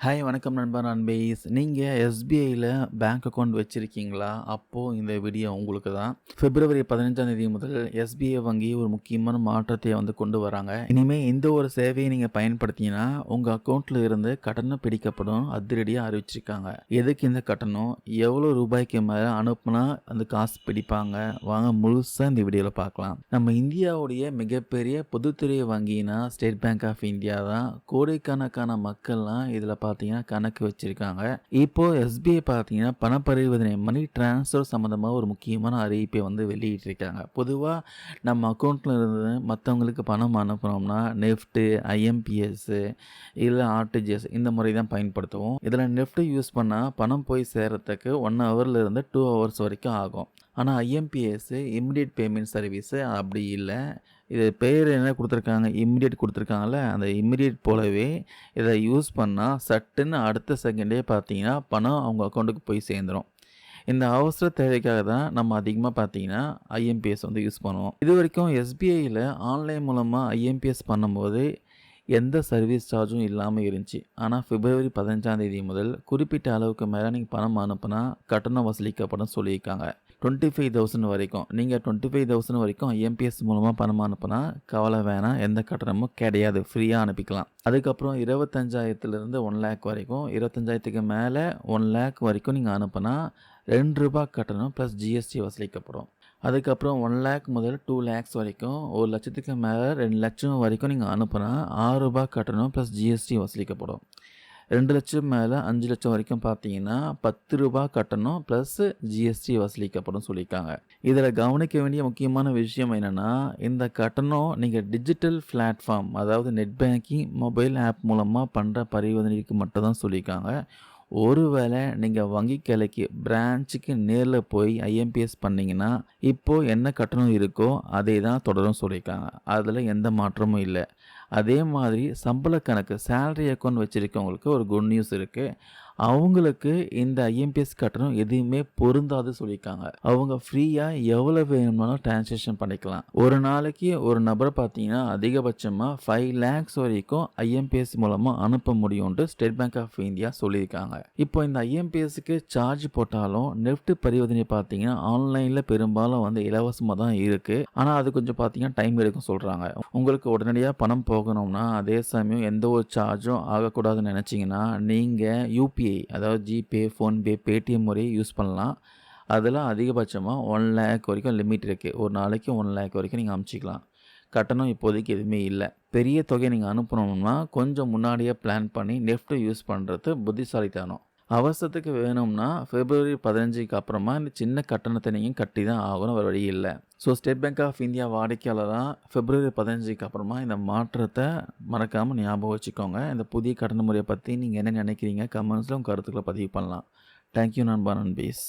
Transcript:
Hi வணக்கம் நண்பா நண்பீஸ். நீங்கள் எஸ்பிஐயில் பேங்க் அக்கவுண்ட் வச்சுருக்கீங்களா? அப்போது இந்த வீடியோ உங்களுக்கு தான். பிப்ரவரி 15ஆம் தேதி முதல் எஸ்பிஐ வங்கி ஒரு முக்கியமான மாற்றத்தை கொண்டு வராங்க. இனிமேல் இந்த ஒரு சேவையை நீங்கள் பயன்படுத்திங்கன்னா உங்கள் அக்கௌண்ட்டில் இருந்து கட்டணம் பிடிக்கப்படும் அதிரடியாக அறிவிச்சிருக்காங்க. எதுக்கு இந்த கட்டணம், எவ்வளோ ரூபாய்க்கு மேலே அனுப்புனா அந்த காசு பிடிப்பாங்க, வாங்க முழுசாக இந்த வீடியோவில் பார்க்கலாம். நம்ம இந்தியாவுடைய மிகப்பெரிய பொதுத்துறை வங்கினா ஸ்டேட் பேங்க் ஆஃப் இந்தியா தான். கோடிக்கணக்கான மக்கள்லாம் இதில் பார்த்தீங்கன்னா கணக்கு வச்சிருக்காங்க. இப்போ எஸ்பிஐ பார்த்தீங்கன்னா பண பரிவர்த்தனை மணி டிரான்ஸ்ஃபர் சம்மந்தமாக ஒரு முக்கியமான அறிவிப்பை வெளியிட்டிருக்காங்க. பொதுவாக நம்ம அக்கௌண்ட்டில் இருந்து மற்றவங்களுக்கு பணம் அனுப்புனோம்னா நெஃப்ட்டு, ஐஎம்பிஎஸ் இல்லை ஆர்டிஜிஎஸ் இந்த முறை தான் பயன்படுத்துவோம். இதில் நெஃப்ட்டு யூஸ் பண்ணால் பணம் போய் சேர்கிறதுக்கு 1 ஹவர்லேருந்து 2 ஹவர்ஸ் வரைக்கும் ஆகும். ஆனால் ஐஎம்பிஎஸ் இமிடியேட் பேமெண்ட் சர்வீஸு அப்படி இல்லை. இது பேர் என்ன கொடுத்துருக்காங்க, இமிடியேட் கொடுத்துருக்காங்கல்ல, அந்த இமிடியேட் போலவே இதை யூஸ் பண்ணால் சட்டுன்னு அடுத்த செகண்டே பார்த்தீங்கன்னா பணம் அவங்க அக்கௌண்ட்டுக்கு போய் சேர்ந்துடும். இந்த அவசர தேவைக்காக தான் நம்ம அதிகமாக பார்த்தீங்கன்னா ஐஎம்பிஎஸ் யூஸ் பண்ணுவோம். இது வரைக்கும் எஸ்பிஐயில் ஆன்லைன் மூலமாக ஐஎம்பிஎஸ் பண்ணும்போது எந்த சர்வீஸ் சார்ஜும் இல்லாமல் இருந்துச்சு. ஆனால் பிப்ரவரி 15ஆம் தேதி முதல் குறிப்பிட்ட அளவுக்கு மேலே நீங்கள் பணம் அனுப்புனா கட்டணம் வசூலிக்கப்படும் சொல்லியிருக்காங்க. 25,000 வரைக்கும், நீங்கள் 25,000 வரைக்கும் ஐஎம்பிஎஸ் மூலமாக பணம் அனுப்புனா கவலை வேணாம், எந்த கட்டணமும் கிடையாது, ஃப்ரீயாக அனுப்பிக்கலாம். அதுக்கப்புறம் 25,000லேருந்து 1 லேக் வரைக்கும், 25,000க்கு மேலே 1 லேக் வரைக்கும் நீங்கள் அனுப்புனா ₹2 கட்டணம் ப்ளஸ் ஜிஎஸ்டி வசூலிக்கப்படும். அதுக்கப்புறம் 1 லேக் முதல் 2 லேக்ஸ் வரைக்கும், 1 லட்சத்துக்கு மேலே 2 லட்சம் வரைக்கும் நீங்கள் அனுப்புனா ₹6 கட்டணம் ப்ளஸ் ஜிஎஸ்டி வசூலிக்கப்படும். 2 லட்சம் மேலே 5 லட்சம் வரைக்கும் பார்த்தீங்கன்னா ₹10 கட்டணம் ப்ளஸ் ஜிஎஸ்டி வசூலிக்கப்படும் சொல்லியிருக்காங்க. இதில் கவனிக்க வேண்டிய முக்கியமான விஷயம் என்னென்னா, இந்த கட்டணம் நீங்கள் டிஜிட்டல் பிளாட்ஃபார்ம், அதாவது நெட் பேங்கிங், மொபைல் ஆப் மூலமாக பண்ணுற பரிவர்த்தனைக்கு மட்டும் தான் சொல்லியிருக்காங்க. ஒருவேளை நீங்கள் வங்கி கிளைக்கு பிரான்ச்சுக்கு நேரில் போய் ஐஎம்பிஎஸ் பண்ணிங்கன்னா இப்போது என்ன கட்டணம் இருக்கோ அதே தான் தொடரும் சொல்லியிருக்காங்க. அதில் எந்த மாற்றமும் இல்லை. அதே மாதிரி சம்பள கணக்கு சேலரி அக்கௌண்ட் வச்சுருக்கவங்களுக்கு ஒரு குட் நியூஸ் இருக்குது. அவங்களுக்கு இந்த ஐஎம்பிஎஸ் கட்டணம் எதுவுமே பொருந்தாது சொல்லியிருக்காங்க. அவங்க ஃப்ரீயாக எவ்வளோ வேணும்னாலும் டிரான்சாக்ஷன் பண்ணிக்கலாம். ஒரு நாளைக்கு ஒரு நபரை பார்த்தீங்கன்னா அதிகபட்சமாக 5 லேக்ஸ் வரைக்கும் ஐஎம்பிஎஸ் மூலமாக அனுப்ப முடியும்ட்டு ஸ்டேட் பேங்க் ஆஃப் இந்தியா சொல்லியிருக்காங்க. இப்போ இந்த ஐஎம்பிஎஸ்க்கு சார்ஜ் போட்டாலும் நெஃப்ட் பரிவர்த்தனை பார்த்தீங்கன்னா ஆன்லைனில் பெரும்பாலும் இலவசமாக தான் இருக்குது. ஆனால் அது கொஞ்சம் பார்த்தீங்கன்னா டைம் எடுக்கும் சொல்கிறாங்க. உங்களுக்கு உடனடியாக பணம் போகணும்னா அதே சமயம் எந்த ஒரு சார்ஜும் ஆகக்கூடாதுன்னு நினச்சிங்கன்னா நீங்கள் யூபிஐ, அதாவது ஜிபே, ஃபோன்பே, பேடிஎம் முறையை யூஸ் பண்ணலாம். அதெல்லாம் அதிகபட்சமாக 1 லேக் வரைக்கும் லிமிட் இருக்குது. ஒரு நாளைக்கு 1 லேக் வரைக்கும் நீங்கள் அனுப்பிச்சிக்கலாம். கட்டணம் இப்போதைக்கு எதுவுமே இல்லை. பெரிய தொகை நீங்கள் அனுப்பணும்னா கொஞ்சம் முன்னாடியே பிளான் பண்ணி நெஃப்ட் யூஸ் பண்ணுறது புத்திசாலித்தனம். அவசரத்துக்கு வேணும்னா பிப்ரவரி 15க்கு அப்புறமா இந்த சின்ன கட்டணத்தை நீங்கள் கட்டி தான் ஆகணும், வேறு வழி இல்லை. So State Bank of India வாடிக்கையாளராக பிப்ரவரி 15க்கு அப்புறமா இந்த மாற்றத்தை மறக்காமல் ஞாபகம் வச்சுக்கோங்க. இந்த புதிய கட்டண முறையை பற்றி நீங்கள் என்ன நினைக்கிறீங்க, கமெண்ட்ஸில் உங்கள் கருத்துக்களை பதிவு பண்ணலாம். தேங்க்யூ நண்பா நண்பீஸ்.